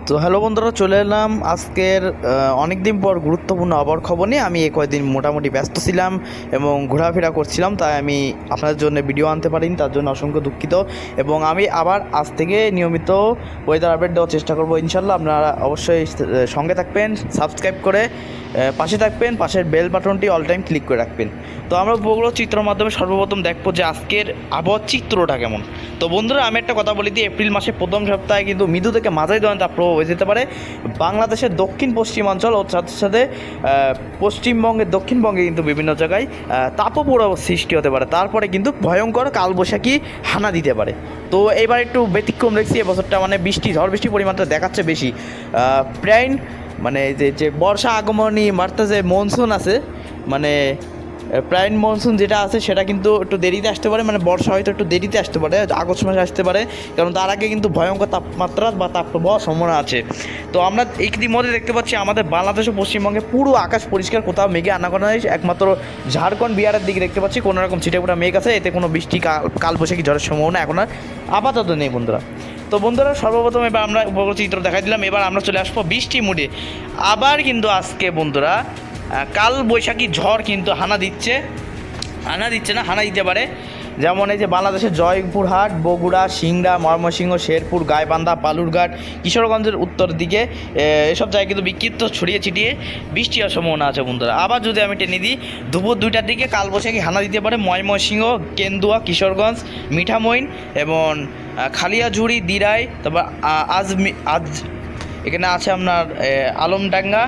তো হ্যালো বন্ধুরা, চলে এলাম আজকের অনেক দিন পর গুরুত্বপূর্ণ আবহাওয়ার খবর নিয়ে। আমি এই কয়েকদিন মোটামুটি ব্যস্ত ছিলাম এবং ঘোরাফেরা করছিলাম, তাই আমি আপনাদের জন্য ভিডিও আনতে পারিনি, তার জন্য অসংখ্য দুঃখিত। এবং আমি আবার আজ থেকে নিয়মিত ওয়েদার আপডেট দেওয়ার চেষ্টা করবো ইনশাল্লাহ। আপনারা অবশ্যই সঙ্গে থাকবেন, সাবস্ক্রাইব করে পাশে থাকবেন, পাশের বেল বাটনটি অল টাইম ক্লিক করে রাখবেন। তো আমরা উপগ্রহ চিত্রের মাধ্যমে সর্বপ্রথম দেখবো যে আজকের আবহাওয়ার চিত্রটা কেমন। তো বন্ধুরা, আমি একটা কথা বলি দিই, এপ্রিল মাসের প্রথম সপ্তাহে কিন্তু মৃদু থেকে মাঝারি ধরনের তাপপ্রবাহ হয়ে যেতে পারে বাংলাদেশের দক্ষিণ পশ্চিমাঞ্চল ও সাথে সাথে পশ্চিমবঙ্গের দক্ষিণবঙ্গে কিন্তু বিভিন্ন জায়গায় তাপপ্রবাহ সৃষ্টি হতে পারে। তারপরে কিন্তু ভয়ঙ্কর কালবৈশাখী হানা দিতে পারে। তো এবার একটু ব্যতিক্রম দেখছি এবছরটা, মানে ঝড় বৃষ্টির পরিমাণটা দেখাচ্ছে বেশি। প্রায় মানে যে বর্ষা আগমনী মারতে যে মনসুন আছে, মানে প্রাইম মনসুন যেটা আছে সেটা কিন্তু একটু দেরিতে আসতে পারে, মানে বর্ষা হয়তো একটু দেরিতে আসতে পারে, আগস্ট মাসে আসতে পারে, কারণ তার আগে কিন্তু ভয়ঙ্কর তাপমাত্রা বা তাপপ্রবাহ সম্ভাবনা আছে। তো আমরা ইতিমধ্যে দেখতে পাচ্ছি আমাদের বাংলাদেশ ও পশ্চিমবঙ্গে পুরো আকাশ পরিষ্কার, কোথাও মেঘে আনাগোনা নেই। একমাত্র ঝাড়খণ্ড বিহারের দিকে দেখতে পাচ্ছি কোনো রকম ছিটেফোঁটা মেঘ আছে, এতে কোনো বৃষ্টি কালবৈশাখী ঝড়ের সম্ভাবনা এখন আর আপাতত নেই বন্ধুরা। তো বন্ধুরা, সর্বপ্রথম এবার আমরা উপগ্রহ চিত্র দেখাই দিলাম, এবার আমরা চলে আসবো বৃষ্টি মুডে। আবার কিন্তু আজকে বন্ধুরা কাল বৈশাখী ঝড় কিন্তু হানা দিতে পারে। যেমন এই যে বাংলাদেশের জয়পুরহাট, বগুড়া, সিংড়া, ময়মনসিংহ, শেরপুর, গাইবান্ধা, বালুরঘাট, কিশোরগঞ্জের উত্তর দিকে এসব জায়গায় কিন্তু বিক্ষিপ্ত ছড়িয়ে ছিটিয়ে বৃষ্টি হওয়ার সম্ভাবনা আছে বন্ধুরা। আবার যদি আমি টেনে দিই, দুপুর 2টার দিকে কালবৈশাখী হানা দিতে পারে ময়মনসিংহ, কেন্দুয়া, কিশোরগঞ্জ, মিঠামইন এবং খালিয়াঝুড়ি, দিরাই, তারপর এখানে আছে আপনার আলমডাঙ্গা,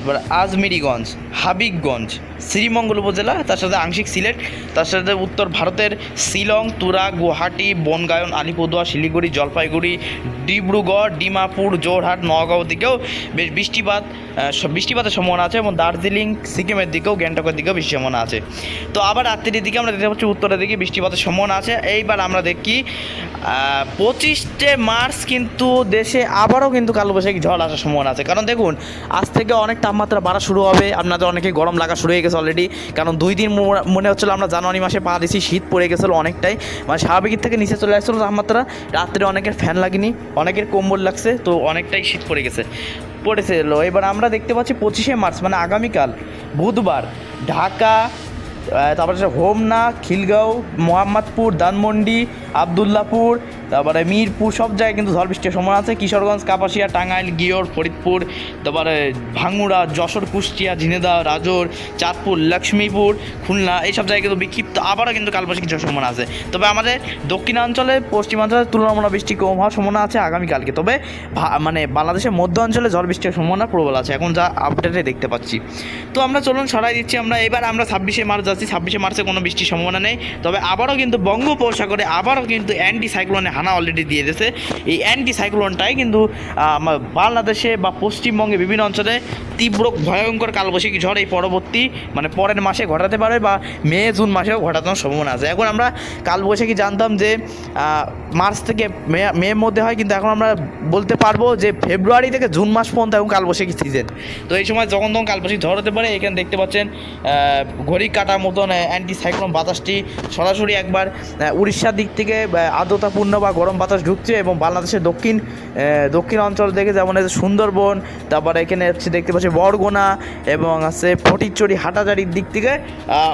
এবার আজমিরিগঞ্জ, হাবিবগঞ্জ, শ্রীমঙ্গল উপজেলা, তার সাথে আংশিক সিলেট, তার সাথে উত্তর ভারতের শিলং, তুরা, গুয়াহাটি, বনগায়ন, আলিপুরদুয়ার, শিলিগুড়ি, জলপাইগুড়ি, ডিব্রুগড়, ডিমাপুর, যোরহাট, নগাঁও দিকেও বেশ বৃষ্টিপাতের সম্ভাবনা আছে এবং দার্জিলিং, সিকিমের দিকেও, গ্যাংটকের দিকেও বৃষ্টির সম্ভাবনা আছে। তো আবার রাত্রির দিকে আমরা দেখতে পাচ্ছি উত্তরের দিকে বৃষ্টিপাতের সম্ভাবনা আছে। এইবার আমরা দেখি 25শে মার্চ কিন্তু দেশে আবারও কিন্তু কালবৈশাখী ঝড় আসার সম্ভাবনা আছে। কারণ দেখুন, আজ থেকে অনেক তাপমাত্রা বাড়া শুরু হবে, আপনাদের অনেকে গরম লাগা শুরু হয়ে গেছে অলরেডি। কারণ 2 দিন মনে হচ্ছিলো আমরা জানুয়ারি মাসে পা দিছি, শীত পড়ে গেছিলো অনেকটাই, মানে স্বাভাবিকের থেকে নিচে চলে আসছিলো তাপমাত্রা। রাত্রে অনেকের ফ্যান লাগেনি, অনেকের কম্বল লাগছে, তো অনেকটাই শীত পড়েছিল। এবার আমরা দেখতে পাচ্ছি 25শে মার্চ মানে আগামীকাল বুধবার ঢাকা, তারপরে হোমনা, খিলগাঁও, মোহাম্মদপুর, ধানমন্ডি, আবদুল্লাপুর, তারপরে মিরপুর সব জায়গায় কিন্তু ঝড় বৃষ্টির সম্ভাবনা আছে। কিশোরগঞ্জ, কাপাসিয়া, টাঙ্গাইল, গিয়র, ফরিদপুর, তারপরে ভাঙ্গুড়া, যশোর, কুষ্টিয়া, ঝিনেদা, রাজোর, চাঁদপুর, লক্ষ্মীপুর, খুলনা এইসব জায়গায় কিন্তু বিক্ষিপ্ত আবারও কিন্তু কালবৈশাখী ঝড়ের সম্ভাবনা আছে। তবে আমাদের দক্ষিণাঞ্চলে, পশ্চিমাঞ্চলের তুলনামূলক বৃষ্টি কম হওয়ার সম্ভাবনা আছে আগামীকালকে। তবে মানে বাংলাদেশের মধ্য অঞ্চলে ঝড় বৃষ্টির সম্ভাবনা প্রবল আছে, এখন যা আপডেটে দেখতে পাচ্ছি। তো আমরা চলুন সরাই দিচ্ছি এবার আমরা 26শে মার্চ যাচ্ছি। 26শে মার্চে কোনো বৃষ্টির সম্ভাবনা নেই, তবে আবারও কিন্তু বঙ্গোপসাগরে আবারও কিন্তু অ্যান্টি সাইক্লোনে হানা অলরেডি দিয়ে দিয়েছে। এই অ্যান্টি সাইক্লোনটাই কিন্তু বাংলাদেশে বা পশ্চিমবঙ্গে বিভিন্ন অঞ্চলে তীব্র ভয়ঙ্কর কালবৈশাখী ঝড় এই পরবর্তী মানে পরের মাসে ঘটাতে পারে বা মে জুন মাসেও ঘটানোর সম্ভাবনা আছে। এখন আমরা কালবৈশাখী জানতাম যে মার্চ থেকে মের মধ্যে হয়, কিন্তু এখন আমরা বলতে পারবো যে ফেব্রুয়ারি থেকে জুন মাস পর্যন্ত এখন কালবৈশাখী সিজন। তো এই সময় যখন তখন কালবৈশাখী ঝড় হতে পারে। এখানে দেখতে পাচ্ছেন ঘড়ি কাটার মতন অ্যান্টি সাইক্লোন বাতাসটি সরাসরি একবার উড়িষ্যার দিক থেকে আর্দ্রতাপূর্ণ বা গরম বাতাস ঢুকছে এবং বাংলাদেশের দক্ষিণ অঞ্চল থেকে, যেমন সুন্দরবন, তারপরে এখানে হচ্ছে দেখতে পাচ্ছি বরগুনা এবং আছে ফটিকছড়ি, হাটাজারির দিক থেকে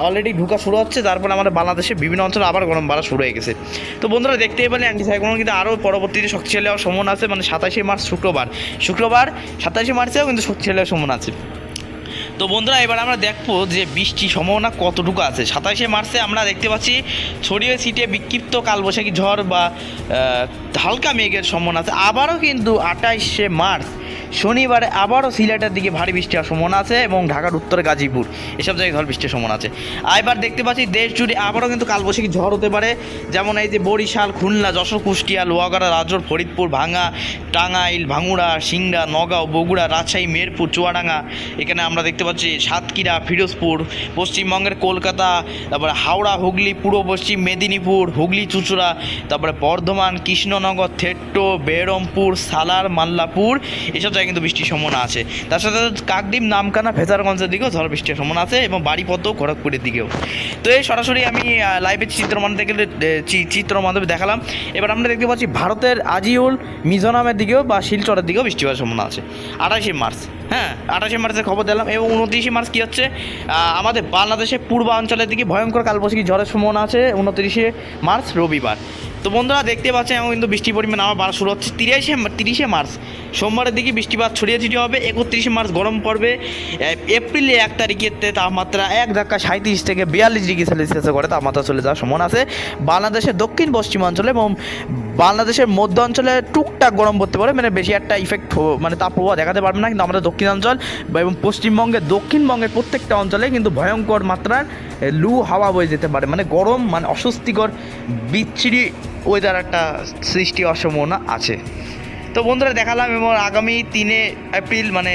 অলরেডি ঢুকা শুরু হচ্ছে। তারপরে আমাদের বাংলাদেশের বিভিন্ন অঞ্চলে আবার গরম বাড়া শুরু হয়ে গেছে। তো বন্ধুরা, দেখতেই পেলে অ্যান্টি সাইক্লোন কিন্তু আরও পরবর্তীতে শক্তিশালী হওয়ার সম্ভাবনা আছে, মানে 27শে মার্চ শুক্রবার 27শে মার্চেও কিন্তু শক্তিশালী হওয়ার সম্ভাবনা আছে। তো বন্ধুরা, এবার আমরা দেখবো যে বৃষ্টির সম্ভাবনা কতটুকু আছে। 27শে মার্চে আমরা দেখতে পাচ্ছি ছড়িয়ে ছিটিয়ে বিক্ষিপ্ত কালবৈশাখী ঝড় বা হালকা মেঘের সম্ভাবনা আছে। আবারও কিন্তু 28শে মার্চ শনিবারে আবারও সিলেটের দিকে ভারী বৃষ্টি হওয়ার সম্ভাবনা আছে এবং ঢাকার উত্তরে গাজীপুর এসব জায়গায় ঝড় বৃষ্টির সম্ভাবনা আছে। এবার দেখতে পাচ্ছি দেশ জুড়ে আবারও কিন্তু কালবৈশাখী ঝড় হতে পারে, যেমন এই যে বরিশাল, খুলনা, যশোর, কুষ্টিয়া, লোহাগাড়া, রাজোর, ফরিদপুর, ভাঙ্গা, টাঙ্গাইল, ভাঙ্গুড়া, সিংড়া, নগাঁও, বগুড়া, রাজশাহী, মেরপুর, চুয়াডাঙ্গা, এখানে আমরা দেখতে পাচ্ছি সাতক্ষীরা, ফিরোজপুর, পশ্চিমবঙ্গের কলকাতা, তারপরে হাওড়া, হুগলি, পূর্ব পশ্চিম মেদিনীপুর, হুগলি, চুঁচুড়া, তারপরে বর্ধমান, কৃষ্ণনগর, থেট্টো, বেরমপুর, সালার, মাল্লাপুর এসব জায়গায় কিন্তু বৃষ্টির সম্ভাবনা আছে। তার সাথে কাকদ্বীপ, নামখানা, ফেজারগঞ্জের দিকেও ঝড় বৃষ্টির সম্ভাবনা আছে এবং বাড়িপদ্ম, খড়গপুরের দিকেও। তো এই সরাসরি আমি লাইভে চিত্র মাধ্যমে দেখালাম। এবার আমরা দেখতে পাচ্ছি ভারতের আজিউল, মিজোরামের দিকেও বা শিলচরের দিকেও বৃষ্টি হওয়ার সম্ভাবনা আছে 28শে মার্চ। হ্যাঁ, 28শে মার্চের খবর দিলাম। এবং 29শে মার্চ কী হচ্ছে, আমাদের বাংলাদেশের পূর্বাঞ্চলের দিকে ভয়ঙ্কর কালবৈশাখী ঝড়ের সম্ভাবনা আছে 29শে মার্চ রবিবার। তো বন্ধুরা দেখতে পাচ্ছেন এখন কিন্তু বৃষ্টির পরিমাণ আবার বাড়া শুরু হচ্ছে 30শে মার্চ সোমবারের দিকে বৃষ্টিপাত ছড়িয়ে ছিটিয়ে হবে। 31শে মার্চ গরম পড়বে। এপ্রিলে 1 তারিখেতে তাপমাত্রা এক ধাক্কা 37 থেকে 42 ডিগ্রি সেলসিয়াসে করে তাপমাত্রা চলে যাওয়ার সম্ভাবনা আছে। বাংলাদেশের দক্ষিণ পশ্চিমাঞ্চলে এবং বাংলাদেশের মধ্য অঞ্চলে টুকটাক গরম পড়তে পারে, মানে বেশি একটা ইফেক্ট মানে তাপপ্রবাহ দেখাতে পারবে না। কিন্তু আমাদের দক্ষিণাঞ্চল এবং পশ্চিমবঙ্গের দক্ষিণবঙ্গের প্রত্যেকটা অঞ্চলে কিন্তু ভয়ঙ্কর মাত্রার লু হাওয়া বয়ে যেতে পারে, মানে গরম, মানে অস্বস্তিকর বিচ্ছিরি ওয়েদার একটা সৃষ্টি হওয়ার সম্ভাবনা আছে। তো বন্ধুরা দেখালাম। এবং আগামী 3 এপ্রিল মানে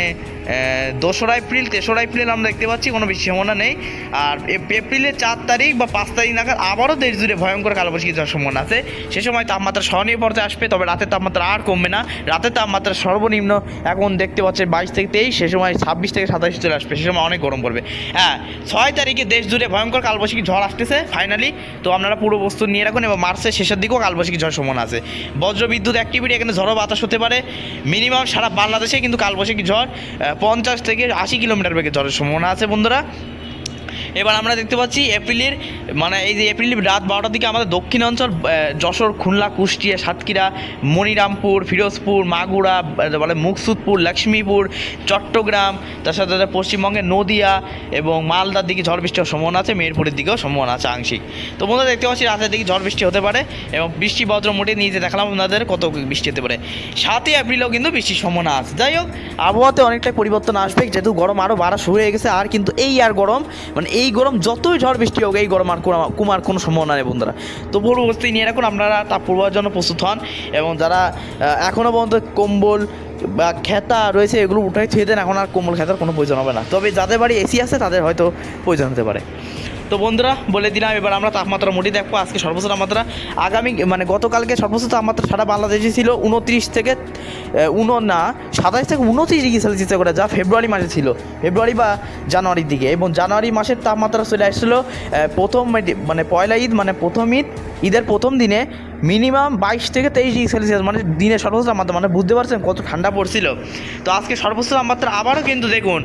2রা এপ্রিল, 3রা এপ্রিল আমরা দেখতে পাচ্ছি কোনো বেশি সম্ভাবনা নেই। আর এপ্রিলের 4 তারিখ বা 5 তারিখ নাগাদ আবারও দেশ জুড়ে ভয়ঙ্কর কালবৈশাখী যাওয়ার সম্ভাবনা আছে। সে সময় তাপমাত্রা সহনীয় পর্যায়ে আসবে, তবে রাতের তাপমাত্রা আর কমবে না। রাতের তাপমাত্রা সর্বনিম্ন এখন দেখতে পাচ্ছেন 22 থেকে 23, সে সময় 26 থেকে 27 চলে আসবে, সে সময় অনেক গরম পড়বে। হ্যাঁ, 6 তারিখে দেশ জুড়ে ভয়ঙ্কর কালবৈশাখী ঝড় আসতেছে ফাইনালি। তো আপনারা পুরো বস্তু নিয়ে রাখুন। এবং মার্চের শেষের দিকেও কালবৈশাখী ঝড় সম্ভাবনা আছে। বজ্রবিদ্যুৎ অ্যাক্টিভিটি, এখানে ঝড়ো বাতাস হতে পারে। মিনিমাম সারা বাংলাদেশে কিন্তু কালবৈশাখী ঝড় 50 থেকে 80 কিলোমিটার বেগে ঝড়ের সম্ভাবনা আছে বন্ধুরা। এবার আমরা দেখতে পাচ্ছি এপ্রিলের মানে এই যে এপ্রিলের রাত 12টার দিকে আমাদের দক্ষিণাঞ্চল যশোর, খুলনা, কুষ্টিয়া, সাতক্ষীরা, মনিরামপুর, ফিরোজপুর, মাগুরা, বলে মুকসুদপুর, লক্ষ্মীপুর, চট্টগ্রাম, তার সাথে পশ্চিমবঙ্গের নদিয়া এবং মালদার দিকে ঝড় বৃষ্টি হওয়ার সম্ভাবনা আছে। মেহেরপুরের দিকেও সম্ভাবনা আছে আংশিক। তো বন্ধুরা দেখতে পাচ্ছি রাতের দিকে ঝড় বৃষ্টি হতে পারে এবং বৃষ্টি বজ্র মোটে নিচে দেখালাম আপনাদের কত বৃষ্টি হতে পারে। 7 এপ্রিলেও কিন্তু বৃষ্টির সম্ভাবনা আছে। যাই হোক, আবহাওয়াতে অনেকটাই পরিবর্তন আসবে, যেহেতু গরম আরও বাড়া শুরু হয়ে গেছে। আর কিন্তু আর গরম, মানে এই গরম যতই ঝড় বৃষ্টি হোক, এই গরম আর কমার কোনো সম্ভাবনা নেই বন্ধুরা। তো পূর্ববর্তী নিয়ে রাখুন, আপনারা তাপ প্রবাহের জন্য প্রস্তুত হন। এবং যারা এখনও পর্যন্ত কম্বল বা খেতা রয়েছে এগুলো উঠাই থুয়ে দেন, এখন আর কম্বল খেতার কোনো প্রয়োজন হবে না। তবে যাদের বাড়ি এসি আছে তাদের হয়তো প্রয়োজন হতে পারে। তো বন্ধুরা বলে দিলাম, এবার আমরা তাপমাত্রা মোটি দেখবো। আজকে সর্বোচ্চ তাপমাত্রা মানে গতকালকে সর্বোচ্চ তাপমাত্রা সারা বাংলাদেশে ছিল 29 থেকে 27 থেকে 29 ডিগ্রি সেলসিয়াস করে, যা ফেব্রুয়ারি মাসে ছিল, ফেব্রুয়ারি বা জানুয়ারির দিকে। এবং জানুয়ারি মাসের তাপমাত্রা চলে আসছিলো প্রথম মানে পয়লা ঈদ, মানে প্রথম ঈদের প্রথম দিনে মিনিমাম 22 থেকে 23 ডিগ্রি সেলসিয়াস, মানে দিনের সর্বোচ্চ তাপমাত্রা, মানে বুঝতে পারছেন কত ঠান্ডা পড়ছিল। তো আজকে সর্বোচ্চ তাপমাত্রা আবারও কিন্তু দেখুন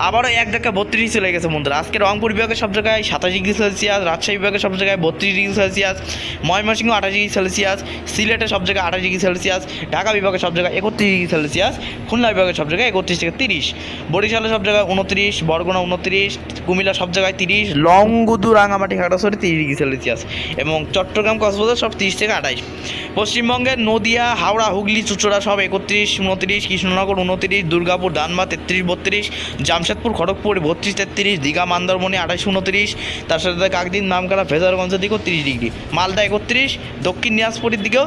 আবারও 1 ধাক্কা 32 চলে গেছে বন্ধুরা। আজকে রংপুর বিভাগের সব জায়গায় 27 ডিগ্রি সেলসিয়াস, রাজশাহী বিভাগের সব জায়গায় 32 degree Celsius, Mymensingh 28 degree Celsius, সিলেটের সব জায়গায় 28 ডিগ্রি সেলসিয়াস, ঢাকা বিভাগের সব জায়গায় 31 ডিগ্রি সেলসিয়াস, খুলনা বিভাগের সব জায়গায় 31 থেকে 30, বরিশালের সব জায়গায় 29, বরগুনা 29, কুমিল্লা সব জায়গায় 30, লংগদু, রাঙামাটি, খাগড়াছড়ি 30 ডিগ্রি সেলসিয়াস এবং চট্টগ্রাম, কক্সবাজার সব 30 থেকে 28। পশ্চিমবঙ্গের নদিয়া, হাওড়া, হুগলি, চুঁচুড়া সব 31, 29, কৃষ্ণনগর 29, দুর্গাপুর, ধানবাদ 33, 32, জামশেদপুর, খড়গপুর 32, 33, দীঘা, মন্দারমণি 28, 29, তার সাথে কাকদ্বীপ, নামখানা, ফেজারগঞ্জের দিকেও 30 ডিগ্রি, মালদা 31, দক্ষিণ দিনাজপুরের দিকেও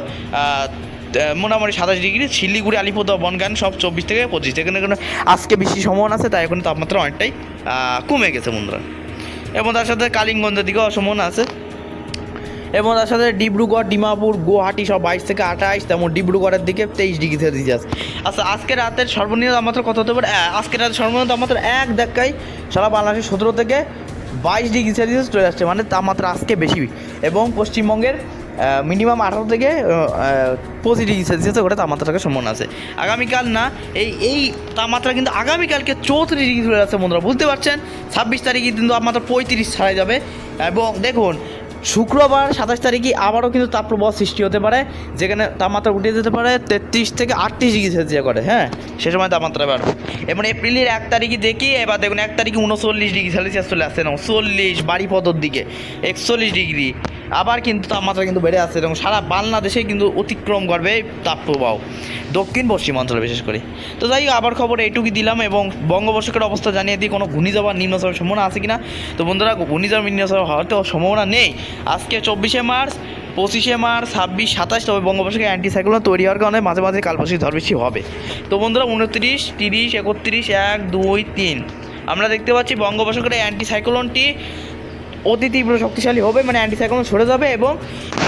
মোটামুটি 27 ডিগ্রি, শিলিগুড়ি, আলিপুরদুয়ার, বনগাঁ সব 24 থেকে 25। এখানে আজকে বেশি সম্ভাবনা আছে, তাই এখন তাপমাত্রা অনেকটাই কমে গেছে বন্ধুরা। এবং তার সাথে কালিম্পংয়ের দিকেও সম্ভাবনা আছে। এবং তার সাথে ডিব্রুগড়, ডিমাপুর, গুয়াহাটি সব 22 থেকে 28, তেমন ডিব্রুগড়ের দিকে 23 ডিগ্রি সেলসিয়াস। আচ্ছা, আজকে রাতের সর্বনিম্ন তাপমাত্রা কত হতে পারে? আজকে রাতের সর্বনিম্ন তাপমাত্রা এক ধাক্কায় সারা বাংলাদেশে 17 থেকে 22 ডিগ্রি সেলসিয়াস চলে আসছে, মানে তাপমাত্রা আজকে বেশি। এবং পশ্চিমবঙ্গের মিনিমাম 18 থেকে 25 ডিগ্রি সেলসিয়াসে করে তাপমাত্রা থাকার সম্ভাবনা আছে। আগামীকাল না, এই তাপমাত্রা কিন্তু আগামীকালকে 34 ডিগ্রি চলে আসছে বন্ধুরা, বুঝতে পারছেন। 26 তারিখে কিন্তু তাপমাত্রা 35 ছাড়াই যাবে। এবং দেখুন শুক্রবার 27 তারিখে আবারও কিন্তু তাপপ্রবাহ সৃষ্টি হতে পারে, যেখানে তাপমাত্রা উঠে যেতে পারে 33 থেকে 38 ডিগ্রি সেলসিয়াস করে। হ্যাঁ, সে সময় তাপমাত্রা বাড়বে। এবং এপ্রিলের 1 তারিখে দেখি, এবার দেখুন 1 তারিখে 39 ডিগ্রি সেলসিয়াস চলে আসছে না, 40, বাড়িপদর দিকে 41 ডিগ্রি। আবার কিন্তু তাপমাত্রা কিন্তু বেড়ে আসছে এবং সারা বাংলাদেশে কিন্তু অতিক্রম করবে তাপপ্রবাহ, দক্ষিণ পশ্চিমাঞ্চলে বিশেষ করে। তো যাই হোক, আবার খবর এইটুকুই দিলাম এবং বঙ্গোপসাগরের অবস্থা জানিয়ে দিই কোনো ঘূর্ণিঝড় বা নিম্নচাপের সম্ভাবনা আছে কিনা। তো বন্ধুরা, ঘূর্ণিঝড় নিম্নচাপ হওয়ার তো সম্ভাবনা নেই। আজকে 24শে মার্চ, 25শে মার্চ, 26, 27, তবে বঙ্গোপসাগরে অ্যান্টিসাইক্লোন তৈরি হওয়ার কারণে মাঝে মাঝে কালবৈশাখী ঝড় বৃষ্টি হবে। তো বন্ধুরা 29, 30, 31, 1, 2, 3 আমরা দেখতে পাচ্ছি বঙ্গোপসাগরে অ্যান্টিসাইক্লোনটি অতি তীব্র শক্তিশালী হবে, মানে অ্যান্টিসাইক্লোন সরে যাবে এবং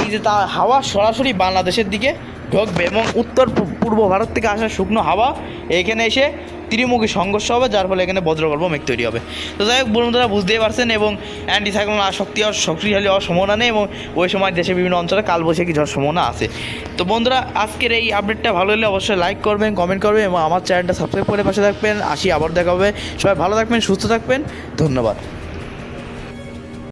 এই যে তা হাওয়া সরাসরি বাংলাদেশের দিকে ঢুকবে এবং উত্তর পূর্ব ভারত থেকে আসা শুকনো হাওয়া এইখানে এসে ত্রিমুখী সংঘর্ষ হবে, যার ফলে এখানে বজ্রগর্ভ মেঘ তৈরি হবে। তো যাই হোক বন্ধুরা, বুঝতেই পারছেন, এবং অ্যান্টিসাইক্লোন শক্তিশালী হওয়ার সম্ভাবনা নেই, এবং ওই সময় দেশের বিভিন্ন অঞ্চলে কালবৈশাখী ঝড় সম্ভাবনা আছে। তো বন্ধুরা, আজকের এই আপডেটটা ভালো হলে অবশ্যই লাইক করবেন, কমেন্ট করবেন এবং আমার চ্যানেলটা সাবস্ক্রাইব করে পাশে থাকবেন। আসি, আবার দেখা হবে। সবাই ভালো থাকবেন, সুস্থ থাকবেন, ধন্যবাদ।